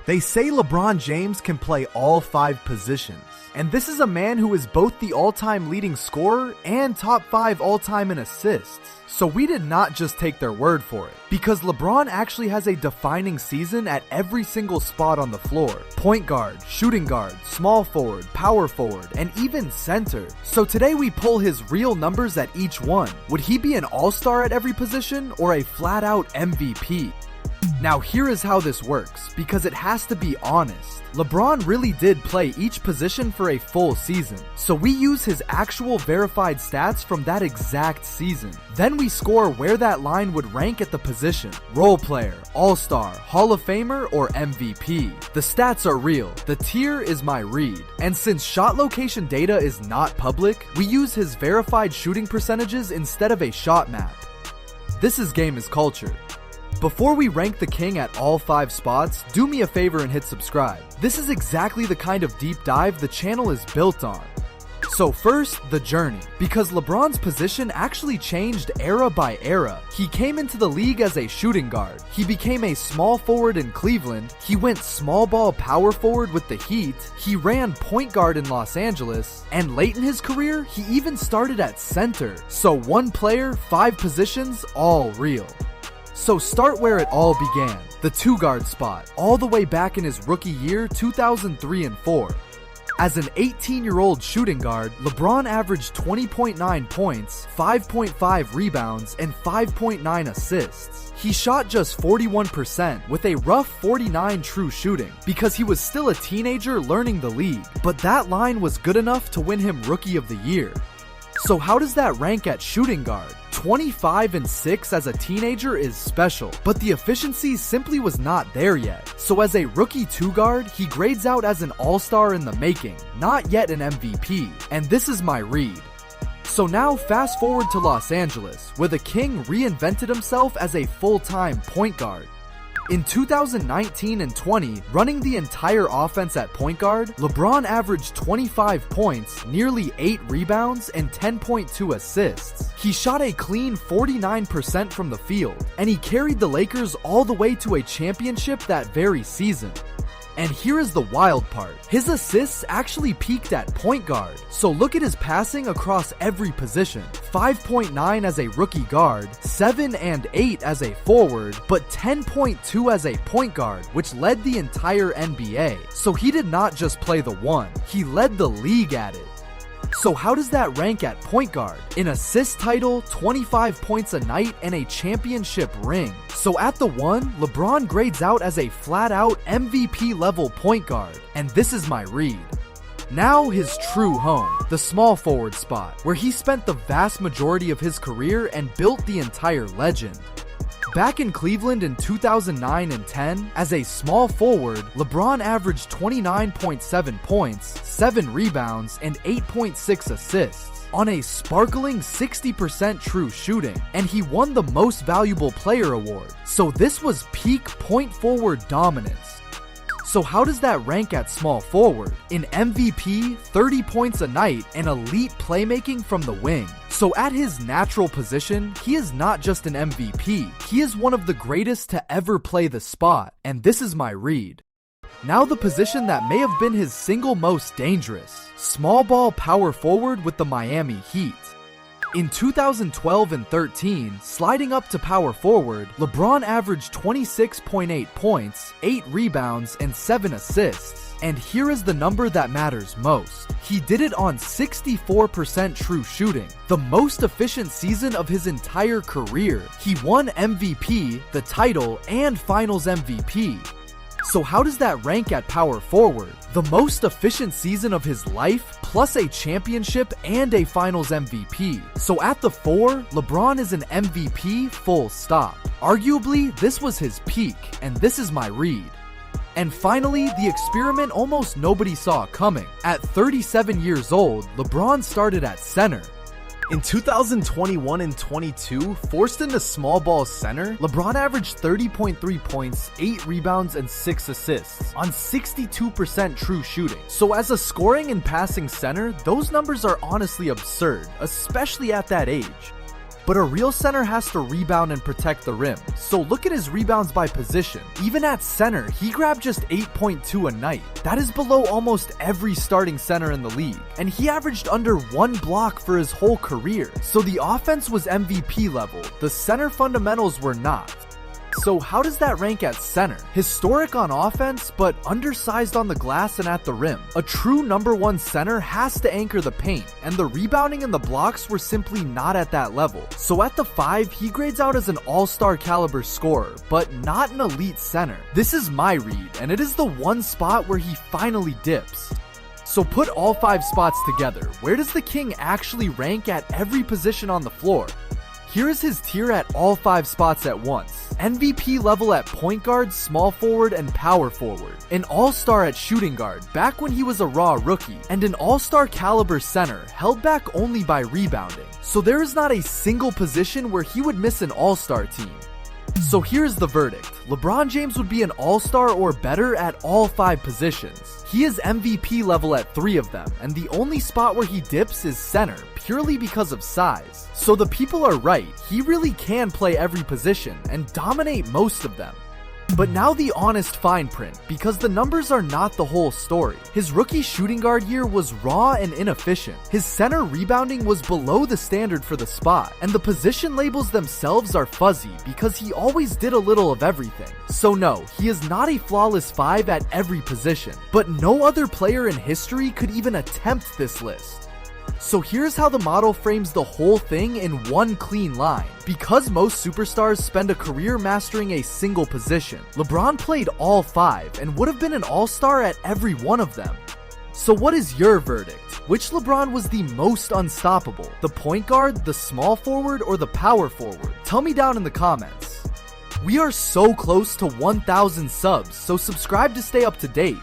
They say LeBron James can play all 5 positions. And this is a man who is both the all-time leading scorer and top 5 all-time in assists. So we did not just take their word for it, because LeBron actually has a defining season at every single spot on the floor. Point guard, shooting guard, small forward, power forward, and even center. So today we pull his real numbers at each one. Would he be an all-star at every position or a flat-out MVP? Now here is how this works, because it has to be honest. LeBron really did play each position for a full season, so we use his actual verified stats from that exact season. Then we score where that line would rank at the position: role player, all-star, Hall of Famer, or MVP. The stats are real, the tier is my read. And since shot location data is not public, we use his verified shooting percentages instead of a shot map. This is Game is Culture. Before we rank the king at all 5 spots, do me a favor and hit subscribe. This is exactly the kind of deep dive the channel is built on. So first, the journey. Because LeBron's position actually changed era by era. He came into the league as a shooting guard. He became a small forward in Cleveland. He went small ball power forward with the Heat. He ran point guard in Los Angeles. And late in his career, he even started at center. So 1 player, 5 positions, all real. So start where it all began, the 2-guard spot, all the way back in his rookie year 2003 and 4. As an 18-year-old shooting guard, LeBron averaged 20.9 points, 5.5 rebounds, and 5.9 assists. He shot just 41% with a rough 49 true shooting because he was still a teenager learning the league, but that line was good enough to win him Rookie of the Year. So how does that rank at shooting guard? 25 and 6 as a teenager is special, but the efficiency simply was not there yet. So as a rookie 2-guard, he grades out as an all-star in the making, not yet an MVP, and this is my read. So now fast forward to Los Angeles, where the king reinvented himself as a full-time point guard. In 2019 and 20, running the entire offense at point guard, LeBron averaged 25 points, nearly 8 rebounds, and 10.2 assists. He shot a clean 49% from the field, and he carried the Lakers all the way to a championship that very season. And here is the wild part. His assists actually peaked at point guard. So look at his passing across every position. 5.9 as a rookie guard, 7 and 8 as a forward, but 10.2 as a point guard, which led the entire NBA. So he did not just play the 1, he led the league at it. So how does that rank at point guard? An assist title, 25 points a night, and a championship ring. So at the 1, LeBron grades out as a flat-out MVP level point guard. And this is my read. Now his true home, the small forward spot, where he spent the vast majority of his career and built the entire legend. Back in Cleveland in 2009 and 10, as a small forward, LeBron averaged 29.7 points, 7 rebounds, and 8.6 assists on a sparkling 60% true shooting, and he won the Most Valuable Player award. So this was peak point forward dominance. So how does that rank at small forward? An MVP, 30 points a night, and elite playmaking from the wing. So at his natural position, he is not just an MVP, he is one of the greatest to ever play the spot, and this is my read. Now the position that may have been his single most dangerous, small ball power forward with the Miami Heat. In 2012 and 13, sliding up to power forward, LeBron averaged 26.8 points, 8 rebounds, and 7 assists. And here is the number that matters most. He did it on 64% true shooting, the most efficient season of his entire career. He won MVP, the title, and Finals MVP. So how does that rank at power forward? The most efficient season of his life, plus a championship and a Finals MVP. So at the 4, LeBron is an MVP full stop. Arguably, this was his peak, and this is my read. And finally, the experiment almost nobody saw coming. At 37 years old, LeBron started at center. In 2021 and 22, forced into small ball center, LeBron averaged 30.3 points, 8 rebounds, and 6 assists on 62% true shooting. So as a scoring and passing center, those numbers are honestly absurd, especially at that age. But a real center has to rebound and protect the rim. So look at his rebounds by position. Even at center, he grabbed just 8.2 a night. That is below almost every starting center in the league. And he averaged under 1 block for his whole career. So the offense was MVP level. The center fundamentals were not. So how does that rank at center? Historic on offense, but undersized on the glass and at the rim. A true number 1 center has to anchor the paint, and the rebounding and the blocks were simply not at that level. So at the 5, he grades out as an all-star caliber scorer, but not an elite center. This is my read, and it is the one spot where he finally dips. So put all 5 spots together. Where does the King actually rank at every position on the floor? Here is his tier at all 5 spots at once. MVP level at point guard, small forward, and power forward. An all-star at shooting guard, back when he was a raw rookie. And an all-star caliber center, held back only by rebounding. So there is not a single position where he would miss an all-star team. So here's the verdict. LeBron James would be an all-star or better at all 5 positions. He is MVP level at 3 of them, and the only spot where he dips is center, purely because of size. So the people are right, he really can play every position, and dominate most of them. But now the honest fine print, because the numbers are not the whole story. His rookie shooting guard year was raw and inefficient. His center rebounding was below the standard for the spot, and the position labels themselves are fuzzy because he always did a little of everything. So no, he is not a flawless 5 at every position, but no other player in history could even attempt this list. So here's how the model frames the whole thing in one clean line. Because most superstars spend a career mastering a single position, LeBron played all 5 and would have been an all-star at every one of them. So what is your verdict? Which LeBron was the most unstoppable? The point guard, the small forward, or the power forward? Tell me down in the comments. We are so close to 1,000 subs, so subscribe to stay up to date.